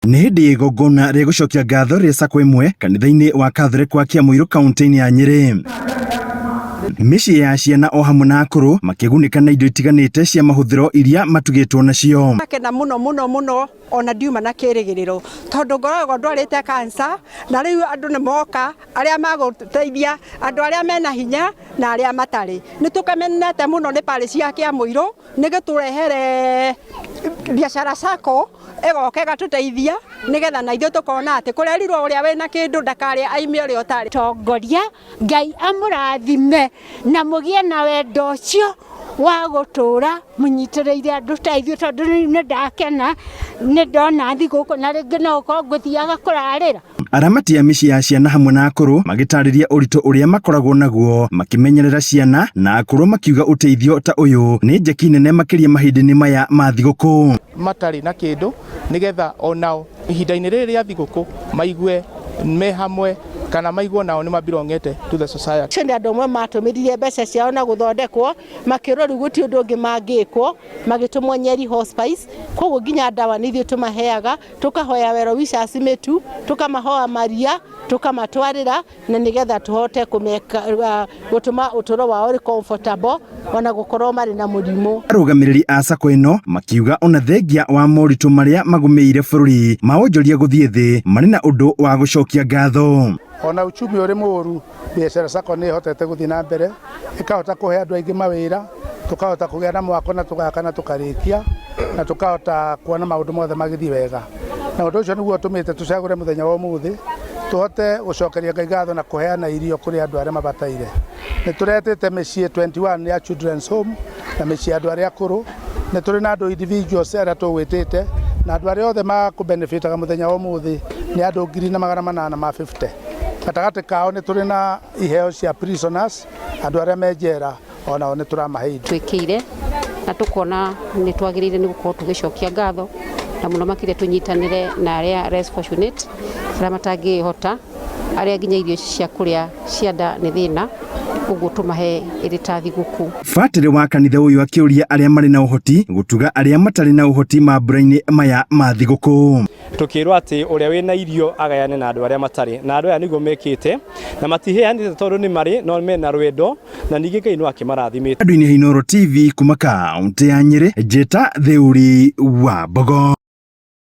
Nĩ hĩndĩ igongona rĩa gũcokia ngatho rĩa SACCO ĩmwe kanitha-inĩ wa Catholic wa Kĩamũirũ kaunti-inĩ ya Nyĩrĩ. Mĩciĩ ya ciana o hamwe na akũrũ makĩgunĩka na indo itiganĩte cia mahũthĩro iria matugĩtwo nacio. Akena mũno ona ndiuma na kĩrĩgĩrĩro tondũ ngoragwo ndwarĩte cancer na rĩu andũ nĩ moka arĩa magũteithia andũ arĩa mena hinya na arĩa matarĩ. Nĩ tũkamenete mũno nĩ parish ya Kĩamũirũ nĩ gĩtũrehere biacara SACCO egoka ĩgatũteithia nĩgetha na ithuĩ tũkona atĩ kũrerirwo ũrĩa wĩna kĩndũ ndakarĩa aime ũrĩa ũtarĩ. Tongoria Ngai amũrathime na mũgĩe na wendo ũcio wa gũtũra mũnyitĩrĩire andũ ta ithuĩ tondũ nĩ ndakena nĩ ndona thigũkũ na rĩngĩ no gũkorwo ngũthiaga kũrarĩra. Aramati a mĩciĩ ya ciana hamwe na akũrũ magĩtarĩria ũritũ ũrĩa makoragwo naguo makĩmenyerera ciana na akũrũ makiuga ũteithio ta ũyũ nĩ njeki nene makĩria mahinda-inĩ maya ma thigũkũ. Matarĩ na kĩndũ nĩgetha onao ihinda-inĩ rĩrĩ rĩa thigũkũ maigue me hamwe kana maigwo nao nĩ mabirongete to the society. Nĩ andũ amwe matũmĩrire mbeca ciao na gũthondekwo makĩrwo rĩu gũtirĩ ũndũ ũngĩ mangĩkwo magĩtũmwo Nyeri Hospice koguo nginya ndawa nĩ ithuĩ tũmaheaga tũkahoya wero wishes mĩtu tũkamahoa maria tũkamatwarĩra na nĩgetha tũhote gũtũma ũtũro wao ũrĩ comfortable ona gũkorwo marĩ na mũrimũ. Arũgamĩrĩri a SACCO ĩno makiuga ona thengia wa moritũ marĩa magũmĩire bũrũri mawonjoria gũthiĩ thĩ marĩ na ũndũ wa gũcokia ngatho. Ona uchumi ũrĩ mũru biacara SACCO nĩ hotete gũthiĩ na mbere ĩkahota kũhe andũ aingĩ mawĩra tũkahota kũgĩa na mwako na tũgaka na tũkarĩkia na tũkahota kuona maũndũ mothe magĩthiĩ wega na ũndũ ũcio nĩguo tũmĩte tũcagũre mũthenya wa ũmũthĩ tũhote gũcokeria Ngai ngatho na kũheana irio kũrĩ andũ arĩa mabataire. Nĩ tũretete mĩciĩ 21 ya children's home na mĩciĩ andũ arĩa akũrũ nĩ tũrĩ na andũ individuals arĩa tũgwĩtĩte na andũ arĩa othe makũbenefitaga mũthenya wa ũmũthĩ nĩ andũ 850. Gatagatĩ kao nĩ tũrĩ na iheo cia prisoners andũ arĩa me njera onao nĩ tũramahe indo. Twĩkĩire na tũkona nĩ twagĩrĩire nĩ gũkorwo tũgĩcokia ngatho na mũno makĩria tũnyitanĩre na arĩa less fortunate arĩa matangĩhota arĩa nginya irio cia kũrĩa cianda nĩ thĩna ũguo tũmahe ĩrĩ ta thigũkũ. Fatĩrĩ wa kanitha ũyũ akĩũria arĩa marĩ na ũhoti gũtuga arĩa matarĩ na ũhoti mambura-inĩ maya ma thigũkũ. Tukĩrwo atĩ ũrĩa wĩna irio agayane na andũ arĩa matarĩ na andũ aya nĩguo mekĩte na matiheanĩte tondũ nĩ marĩ no mena rwendo na ningĩ Ngai no akĩmarathimĩte. Andũ-inĩ Inooro TV kuma kaunti ya Nyĩrĩ, Njĩta Thĩũri wa Mbogo.